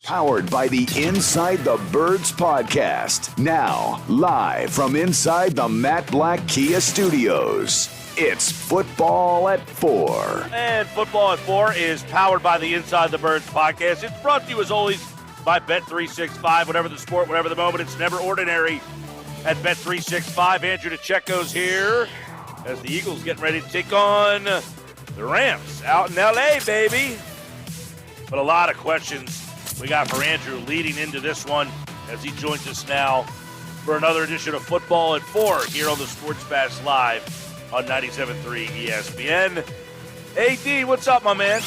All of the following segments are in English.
Powered by the Inside the Birds podcast. Now, live from inside the Matt Black Kia Studios. It's Football at 4. And Football at 4 is powered by the Inside the Birds podcast. It's brought to you, as always, by Bet365. Whatever the sport, whatever the moment, it's never ordinary at Bet365. Andrew DiCecco's here as the Eagles getting ready to take on the Rams out in L.A., baby. But a lot of questions we got for Andrew leading into this one as he joins us now for another edition of Football at 4 here on the Sports Bash Live on 97.3 ESPN. Hey, D, what's up, my man?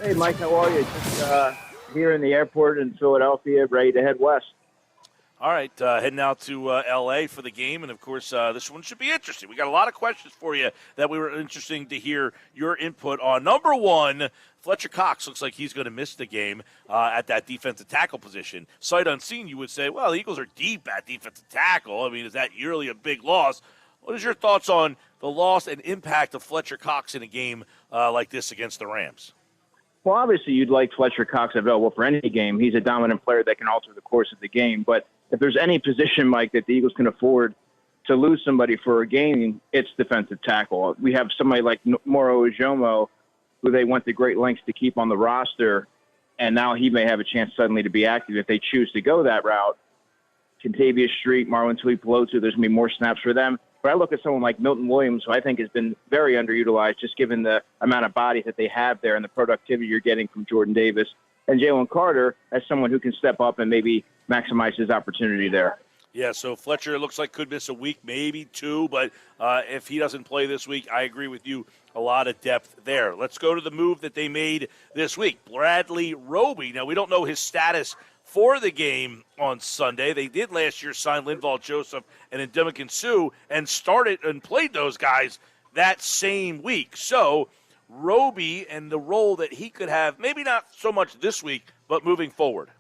Hey, Mike, how are you? Just here in the airport in Philadelphia, ready to head west. All right, heading out to L.A. for the game, and, of course, this one should be interesting. We got a lot of questions for you that we were interesting to hear your input on. Number one, Fletcher Cox looks like he's going to miss the game at that defensive tackle position. Sight unseen, you would say, well, the Eagles are deep at defensive tackle. I mean, is that yearly a big loss? What is your thoughts on the loss and impact of Fletcher Cox in a game like this against the Rams? Well, obviously, you'd like Fletcher Cox available for any game. He's a dominant player that can alter the course of the game. But if there's any position, Mike, that the Eagles can afford to lose somebody for a game, it's defensive tackle. We have somebody like Moro Ojomo, who they went to great lengths to keep on the roster, and now he may have a chance suddenly to be active if they choose to go that route. Contavious Street, Marlon Tuipulotu, there's going to be more snaps for them. But I look at someone like Milton Williams, who I think has been very underutilized, just given the amount of body that they have there and the productivity you're getting from Jordan Davis. And Jalen Carter as someone who can step up and maybe maximize his opportunity there. Yeah, so Fletcher, it looks like could miss a week, maybe two, but if he doesn't play this week, I agree with you, a lot of depth there. Let's go to the move that they made this week. Bradley Roby. Now, we don't know his status for the game on Sunday. They did last year sign Linval Joseph and Ndamukong Suh and started and played those guys that same week. So Roby and the role that he could have, maybe not so much this week, but moving forward.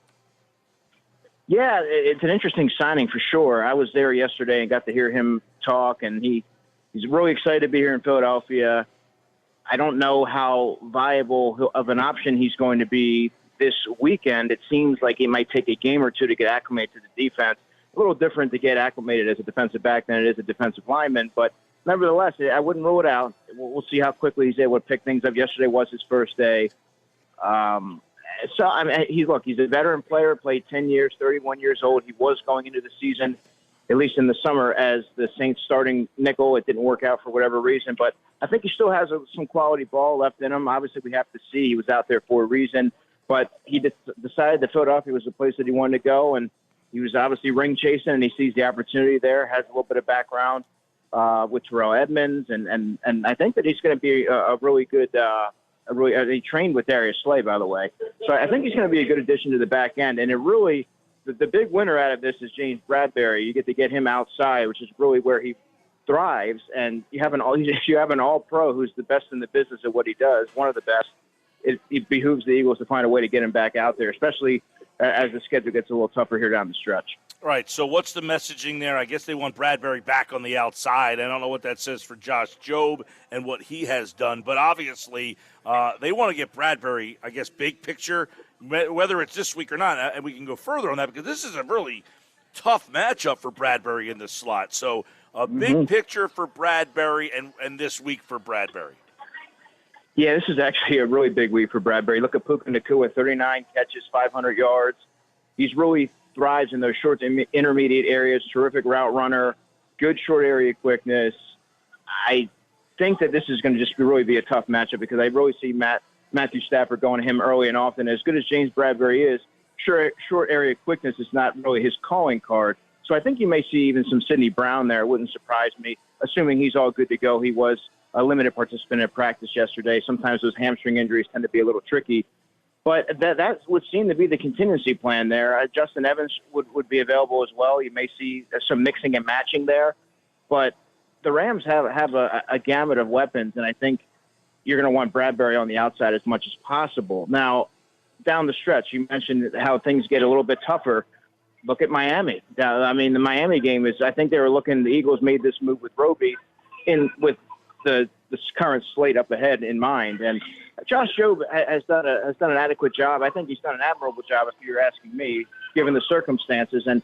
Yeah, it's an interesting signing for sure. I was there yesterday and got to hear him talk, and he's really excited to be here in Philadelphia. I don't know how viable of an option he's going to be this weekend. It seems like it might take a game or two to get acclimated to the defense. A little different to get acclimated as a defensive back than it is a defensive lineman, but nevertheless, I wouldn't rule it out. We'll see how quickly he's able to pick things up. Yesterday was his first day. So, I mean, he's a veteran player, played 10 years, 31 years old. He was going into the season, at least in the summer, as the Saints starting nickel. It didn't work out for whatever reason, but I think he still has some quality ball left in him. Obviously, we have to see. He was out there for a reason, but he decided that Philadelphia was the place that he wanted to go, and he was obviously ring chasing, and he sees the opportunity there, has a little bit of background with Terrell Edmonds, and I think that he's going to be a really good he trained with Darius Slay, by the way. So I think he's going to be a good addition to the back end. And it really, the big winner out of this is James Bradberry. You get to get him outside, which is really where he thrives. And you have an all-pro who's the best in the business at what he does, one of the best. It behooves the Eagles to find a way to get him back out there, especially as the schedule gets a little tougher here down the stretch. Right, so what's the messaging there? I guess they want Bradberry back on the outside. I don't know what that says for Josh Jobe and what he has done, but obviously they want to get Bradberry, I guess, big picture, whether it's this week or not, and we can go further on that because this is a really tough matchup for Bradberry in this slot. So a big picture for Bradberry and this week for Bradberry. Yeah, this is actually a really big week for Bradberry. Look at Puka Nacua, 39 catches, 500 yards. He's really thrives in those short to intermediate areas, terrific route runner, good short area quickness. I think that this is going to just really be a tough matchup because I really see Matthew Stafford going to him early and often. As good as James Bradberry is, short area quickness is not really his calling card. So I think you may see even some Sidney Brown there. It wouldn't surprise me, assuming he's all good to go. He was a limited participant in practice yesterday. Sometimes those hamstring injuries tend to be a little tricky. But that would seem to be the contingency plan there. Justin Evans would be available as well. You may see some mixing and matching there. But the Rams have a gamut of weapons, and I think you're going to want Bradberry on the outside as much as possible. Now, down the stretch, you mentioned how things get a little bit tougher. Look at Miami. I mean, the Miami game is, I think they were looking, the Eagles made this move with Roby with the this current slate up ahead in mind. And Josh Jobe has done an adequate job. I think he's done an admirable job, if you're asking me, given the circumstances. And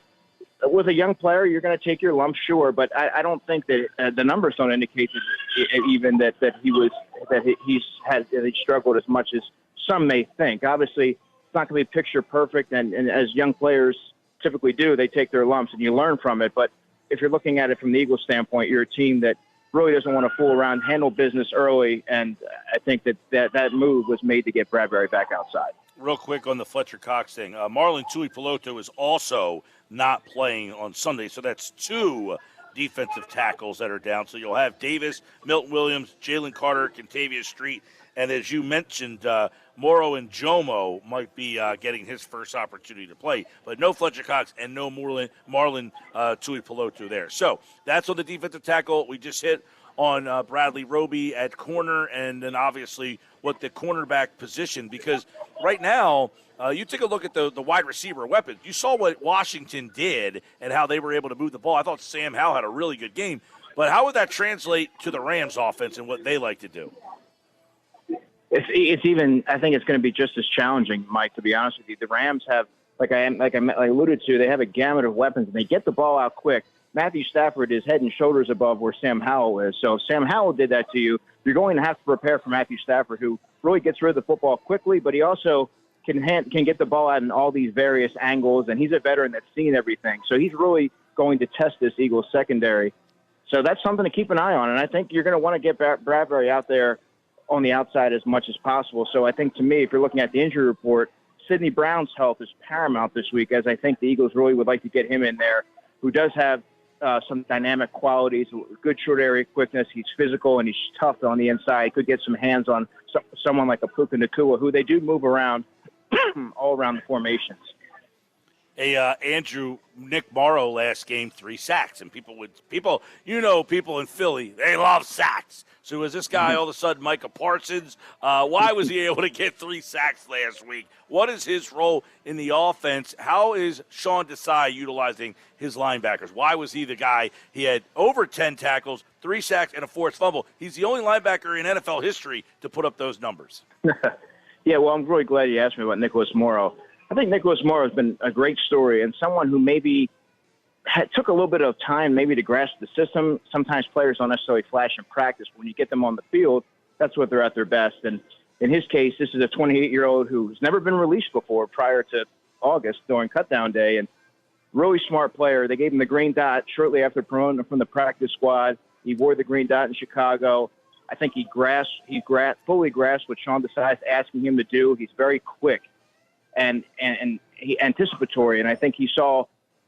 with a young player, you're going to take your lumps, sure, but I don't think that the numbers don't indicate that he struggled as much as some may think. Obviously, it's not going to be picture perfect, and as young players typically do, they take their lumps and you learn from it. But if you're looking at it from the Eagles' standpoint, you're a team that really doesn't want to fool around, handle business early, and I think that move was made to get Bradbury back outside. Real quick on the Fletcher Cox thing, Marlon Tuipulotu is also not playing on Sunday, so that's two defensive tackles that are down. So you'll have Davis, Milton Williams, Jalen Carter, Kentavious Street, and as you mentioned, Morrow and Jomo might be getting his first opportunity to play, but no Fletcher Cox and no Marlon Tuipulotu there. So that's on the defensive tackle. We just hit on Bradley Roby at corner, and then obviously what the cornerback position, because right now you take a look at the wide receiver weapons. You saw what Washington did and how they were able to move the ball. I thought Sam Howell had a really good game, but how would that translate to the Rams offense and what they like to do? It's even, I think it's going to be just as challenging, Mike, to be honest with you. The Rams have, like I alluded to, they have a gamut of weapons, and they get the ball out quick. Matthew Stafford is head and shoulders above where Sam Howell is. So if Sam Howell did that to you, you're going to have to prepare for Matthew Stafford, who really gets rid of the football quickly, but he also can get the ball out in all these various angles, and he's a veteran that's seen everything. So he's really going to test this Eagles secondary. So that's something to keep an eye on, and I think you're going to want to get Bradbury out there on the outside as much as possible. So I think, to me, if you're looking at the injury report, Sidney Brown's health is paramount this week, as I think the Eagles really would like to get him in there, who does have some dynamic qualities, good short area quickness. He's physical and he's tough on the inside. He could get some hands on someone like a Puka Nacua, who they do move around all around the formations. Hey, Andrew, Nick Morrow last game, 3 sacks. And people in Philly, they love sacks. So is this guy all of a sudden Micah Parsons? Why was he able to get 3 sacks last week? What is his role in the offense? How is Sean Desai utilizing his linebackers? Why was he the guy? He had over 10 tackles, 3 sacks, and a forced fumble. He's the only linebacker in NFL history to put up those numbers. Yeah, well, I'm really glad you asked me about Nicholas Morrow. I think Nicholas Morrow has been a great story and someone who maybe took a little bit of time maybe to grasp the system. Sometimes players don't necessarily flash in practice. When you get them on the field, that's what they're at their best. And in his case, this is a 28-year-old who's never been released before prior to August during cutdown day. And really smart player. They gave him the green dot shortly after promoting him from the practice squad. He wore the green dot in Chicago. I think he fully grasped what Sean Desai is asking him to do. He's very quick and he anticipatory, and I think he saw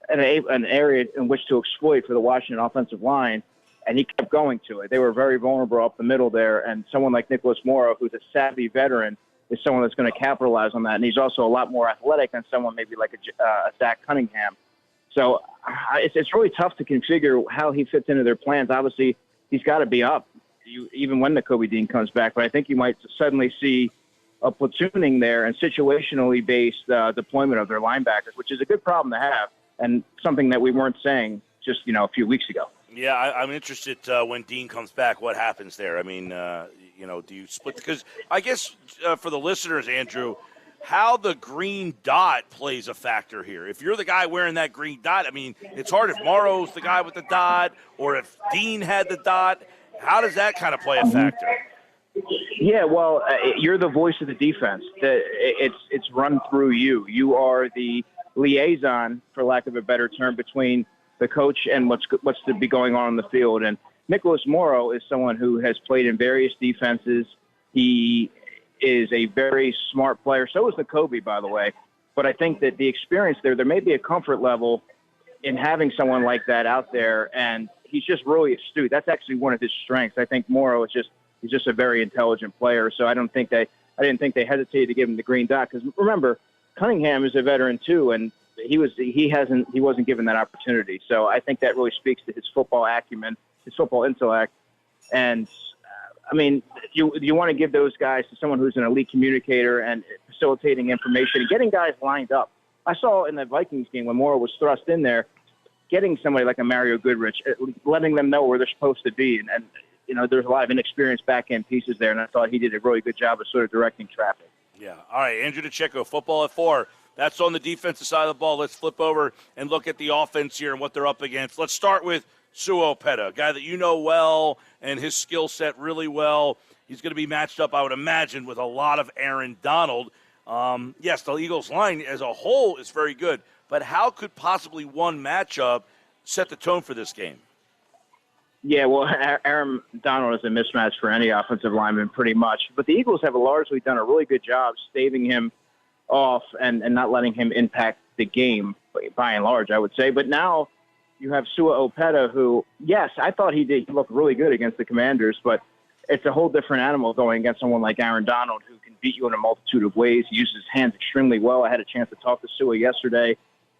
an area in which to exploit for the Washington offensive line, and he kept going to it. They were very vulnerable up the middle there, and someone like Nicholas Morrow, who's a savvy veteran, is someone that's going to capitalize on that, and he's also a lot more athletic than someone maybe like a Zach Cunningham. So it's really tough to configure how he fits into their plans. Obviously, he's got to be up even when the Kobe Dean comes back, but I think you might suddenly see a platooning there and situationally based deployment of their linebackers, which is a good problem to have and something that we weren't saying just a few weeks ago. Yeah, I'm interested when Dean comes back, what happens there. I mean, do you split? Because I guess for the listeners, Andrew, how the green dot plays a factor here. If you're the guy wearing that green dot, I mean, it's hard if Morrow's the guy with the dot or if Dean had the dot. How does that kind of play a factor? Yeah, well, you're the voice of the defense. It's run through you. You are the liaison, for lack of a better term, between the coach and what's to be going on in the field. And Nicholas Morrow is someone who has played in various defenses. He is a very smart player. So is Kobe, by the way. But I think that the experience there may be a comfort level in having someone like that out there, and he's just really astute. That's actually one of his strengths. I think Morrow is he's just a very intelligent player. So I didn't think they hesitated to give him the green dot, because remember, Cunningham is a veteran too, and he wasn't given that opportunity. So I think that really speaks to his football acumen, his football intellect. And I mean, you want to give those guys to someone who's an elite communicator and facilitating information and getting guys lined up. I saw in the Vikings game when Morrow was thrust in there, getting somebody like a Mario Goodrich, letting them know where they're supposed to be. And there's a lot of inexperienced back-end pieces there, and I thought he did a really good job of sort of directing traffic. Yeah. All right, Andrew DiCecco, football at 4. That's on the defensive side of the ball. Let's flip over and look at the offense here and what they're up against. Let's start with Sua Opeta, a guy that you know well and his skill set really well. He's going to be matched up, I would imagine, with a lot of Aaron Donald. Yes, the Eagles' line as a whole is very good, but how could possibly one matchup set the tone for this game? Yeah, well, Aaron Donald is a mismatch for any offensive lineman pretty much. But the Eagles have largely done a really good job staving him off and not letting him impact the game, by and large, I would say. But now you have Sua Opeta, who, yes, I thought he did look really good against the Commanders, but it's a whole different animal going against someone like Aaron Donald, who can beat you in a multitude of ways. He uses his hands extremely well. I had a chance to talk to Sua yesterday.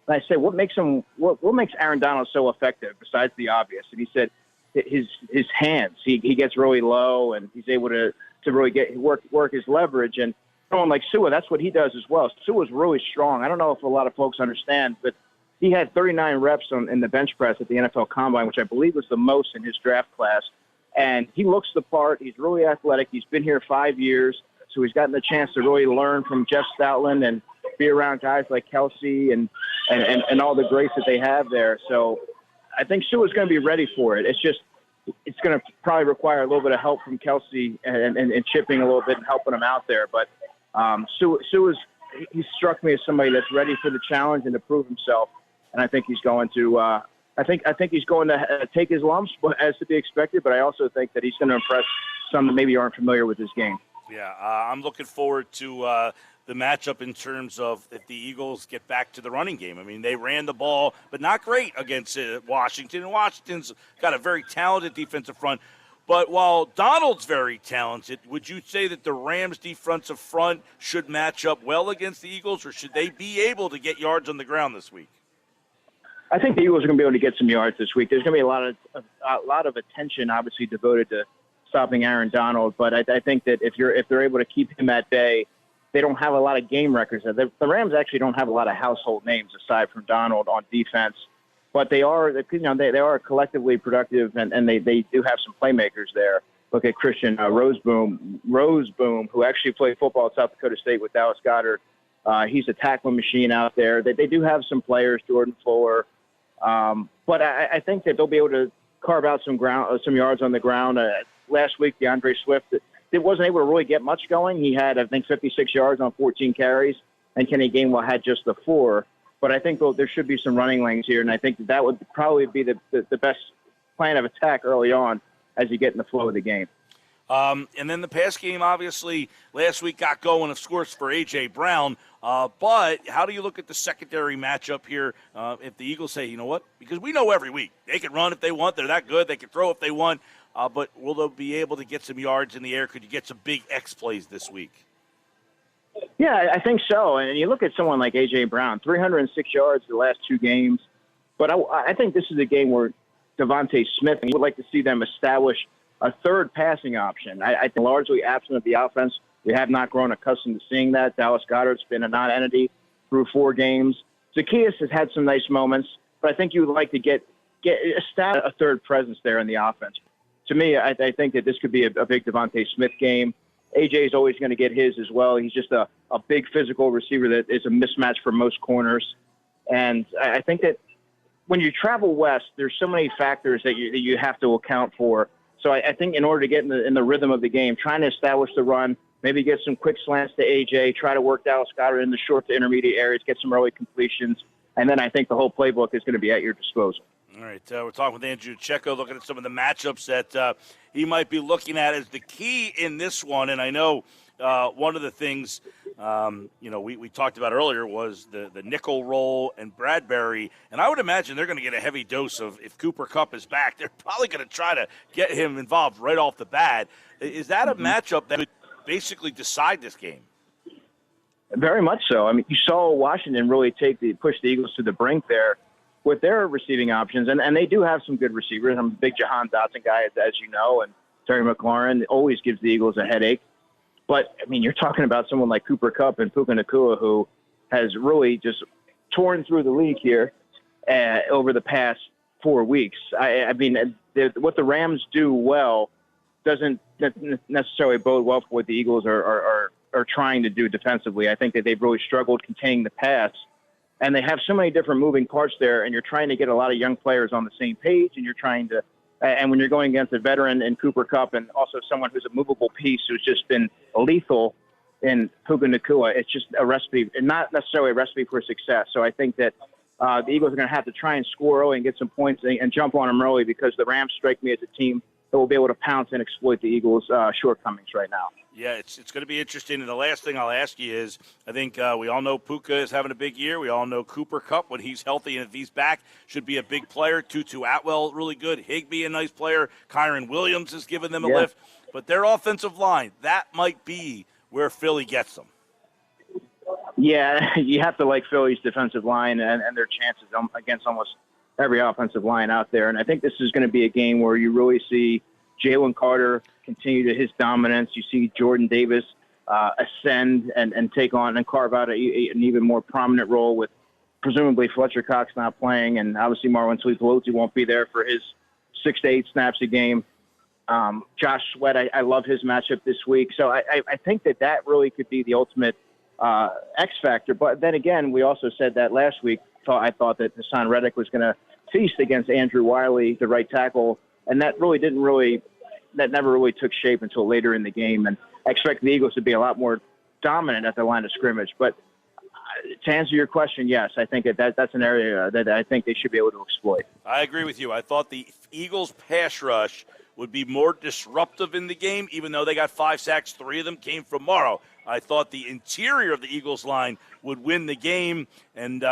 And I said, what makes Aaron Donald so effective besides the obvious? And he said, his hands. He gets really low, and he's able to really work his leverage. And someone like Sua, that's what he does as well. Sua's really strong. I don't know if a lot of folks understand, but he had 39 reps in the bench press at the NFL Combine, which I believe was the most in his draft class. And he looks the part. He's really athletic. He's been here 5 years, so he's gotten the chance to really learn from Jeff Stoutland and be around guys like Kelsey and all the greats that they have there. So I think Sua's going to be ready for it. It's going to probably require a little bit of help from Kelsey and chipping a little bit and helping him out there. But he struck me as somebody that's ready for the challenge and to prove himself. And I think he's going to I think he's going to take his lumps as to be expected. But I also think that he's going to impress some that maybe aren't familiar with his game. Yeah, I'm looking forward to the matchup in terms of if the Eagles get back to the running game. I mean, they ran the ball, but not great against Washington. And Washington's got a very talented defensive front. But while Donald's very talented, would you say that the Rams' defensive front should match up well against the Eagles, or should they be able to get yards on the ground this week? I think the Eagles are going to be able to get some yards this week. There's going to be a lot of attention, obviously, devoted to stopping Aaron Donald. But I think that if they're able to keep him at bay, they don't have a lot of game records. The Rams actually don't have a lot of household names aside from Donald on defense, but they are collectively productive, and they do have some playmakers there. Look at Christian Roseboom, who actually played football at South Dakota State with Dallas Goedert. He's a tackling machine out there. They do have some players, Jordan Fuller, but I think that they'll be able to carve out some yards on the ground. Last week, DeAndre Swift, it wasn't able to really get much going. He had, I think, 56 yards on 14 carries, and Kenny Gainwell had just the 4. But I think there should be some running lanes here, and I think that would probably be the best plan of attack early on as you get in the flow of the game. And then the pass game, obviously, last week got going, of course, for A.J. Brown. But how do you look at the secondary matchup here if the Eagles say, you know what? Because we know every week they can run if they want. They're that good. They can throw if they want. But will they be able to get some yards in the air? Could you get some big X plays this week? Yeah, I think so. And you look at someone like A.J. Brown, 306 yards the last 2 games. But I think this is a game where Devontae Smith, and would like to see them establish a third passing option. I think largely absent of the offense. We have not grown accustomed to seeing that. Dallas Goedert's been a non-entity through 4 games. Zacchaeus has had some nice moments, but I think you would like to get establish a third presence there in the offense. To me, I think that this could be a big Devontae Smith game. AJ is always going to get his as well. He's just a big physical receiver that is a mismatch for most corners. And I think that when you travel west, there's so many factors that you have to account for. So I think in order to get in the rhythm of the game, trying to establish the run, maybe get some quick slants to AJ, try to work Dallas Goedert in the short to intermediate areas, get some early completions, and then I think the whole playbook is going to be at your disposal. All right, we're talking with Andrew DiCecco, looking at some of the matchups that he might be looking at as the key in this one. And I know one of the things, we talked about earlier was the nickel roll and Bradbury. And I would imagine they're going to get a heavy dose of, if Cooper Kupp is back, they're probably going to try to get him involved right off the bat. Is that a matchup that would basically decide this game? Very much so. I mean, you saw Washington really push the Eagles to the brink there with their receiving options, and they do have some good receivers. I'm a big Jahan Dotson guy, as you know, and Terry McLaurin always gives the Eagles a headache. But, I mean, you're talking about someone like Cooper Kupp and Puka Nacua, who has really just torn through the league here over the past 4 weeks. I mean, what the Rams do well doesn't necessarily bode well for what the Eagles are trying to do defensively. I think that they've really struggled containing the pass, and they have so many different moving parts there, and you're trying to get a lot of young players on the same page, and you're trying to and when you're going against a veteran in Cooper Kupp and also someone who's a movable piece who's just been lethal in Puka Nacua, it's just a recipe, and not necessarily a recipe for success. So I think that the Eagles are going to have to try and score early and get some points and jump on them early, because the Rams strike me as a team that will be able to pounce and exploit the Eagles' shortcomings right now. Yeah, it's going to be interesting. And the last thing I'll ask you is, I think we all know Puka is having a big year. We all know Cooper Kupp, when he's healthy and if he's back, should be a big player. Tutu Atwell, really good. Higbee, a nice player. Kyron Williams has given them a lift. But their offensive line, that might be where Philly gets them. Yeah, you have to like Philly's defensive line and their chances against almost every offensive line out there. And I think this is going to be a game where you really see Jalen Carter continue to his dominance. You see Jordan Davis ascend and take on and carve out an even more prominent role, with presumably Fletcher Cox not playing, and obviously Marlon Tuipulotu won't be there for his 6 to 8 snaps a game. Josh Sweat, I love his matchup this week. So I think that really could be the ultimate X factor. But then again, we also said that last week. I thought that Hassan Reddick was going to feast against Andrew Wiley, the right tackle, and that never really took shape until later in the game. And I expect the Eagles to be a lot more dominant at the line of scrimmage. But to answer your question, yes, I think that's an area that I think they should be able to exploit. I agree with you. I thought the Eagles' pass rush would be more disruptive in the game, even though they got 5 sacks. 3 of them came from Morrow. I thought the interior of the Eagles' line would win the game. And,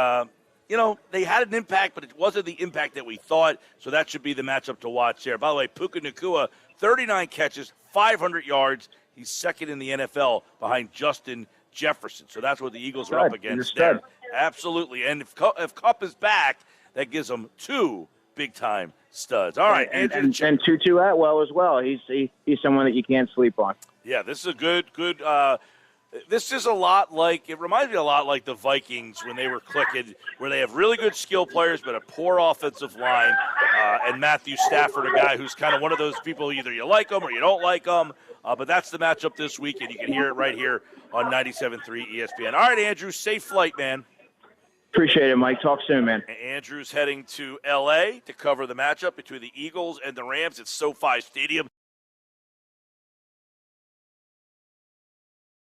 they had an impact, but it wasn't the impact that we thought. So that should be the matchup to watch there. By the way, Puka Nacua, 39 catches, 500 yards. He's second in the NFL behind Justin Jefferson. So that's what the Eagles are up against there. Absolutely. And if Kupp is back, that gives them 2 big-time studs. All right, Andrew. And Tutu Atwell as well. He's someone that you can't sleep on. Yeah, this is a good this is a lot like, it reminds me a lot like the Vikings when they were clicking, where they have really good skill players but a poor offensive line, and Matthew Stafford, a guy who's kind of one of those people, either you like him or you don't like him, but that's the matchup this week, and you can hear it right here on 97.3 ESPN. All right, Andrew, safe flight, man. Appreciate it, Mike. Talk soon, man. Andrew's heading to L.A. to cover the matchup between the Eagles and the Rams at SoFi Stadium.